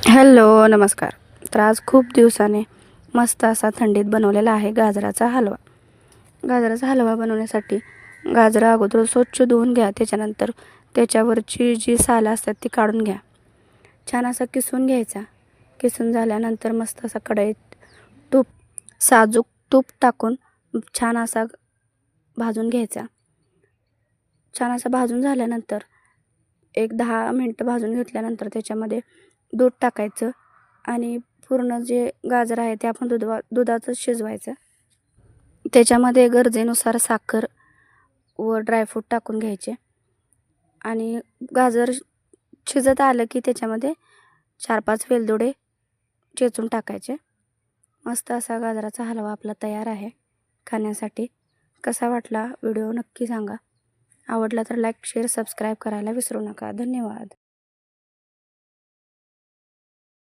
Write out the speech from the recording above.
Hello नमस्कार. तर आज खूप दिवसाने मस्त असा थंडीत बनवलेला आहे गाजराचा हलवा. गाजराचा हलवा बनवण्यासाठी गाजरं अगोदर स्वच्छ धुवून घ्या. त्याच्यानंतर त्याच्यावरची जी सालं असतात ती काढून घ्या. छान असा किसून घ्यायचा. किसून झाल्यानंतर मस्त असा कढईत साजूक तूप टाकून छान असा भाजून घ्यायचा. छान असा भाजून झाल्यानंतर एक 10 मिनटं भाजून घेतल्यानंतर त्याच्यामध्ये दूध टाकायचं आणि पूर्ण जे गाजर आहे ते आपण दुधातच शिजवायचं. त्याच्यामध्ये गरजेनुसार साखर व ड्रायफ्रूट टाकून घ्यायचे आणि गाजर शिजत आलं की त्याच्यामध्ये 4-5 वेलदोडे चेचून टाकायचे. मस्त असा गाजराचा हलवा आपला तयार आहे खाण्यासाठी. कसा वाटला व्हिडिओ नक्की सांगा. आवडला तर लाईक, शेअर, सबस्क्राईब करायला विसरू नका. धन्यवाद.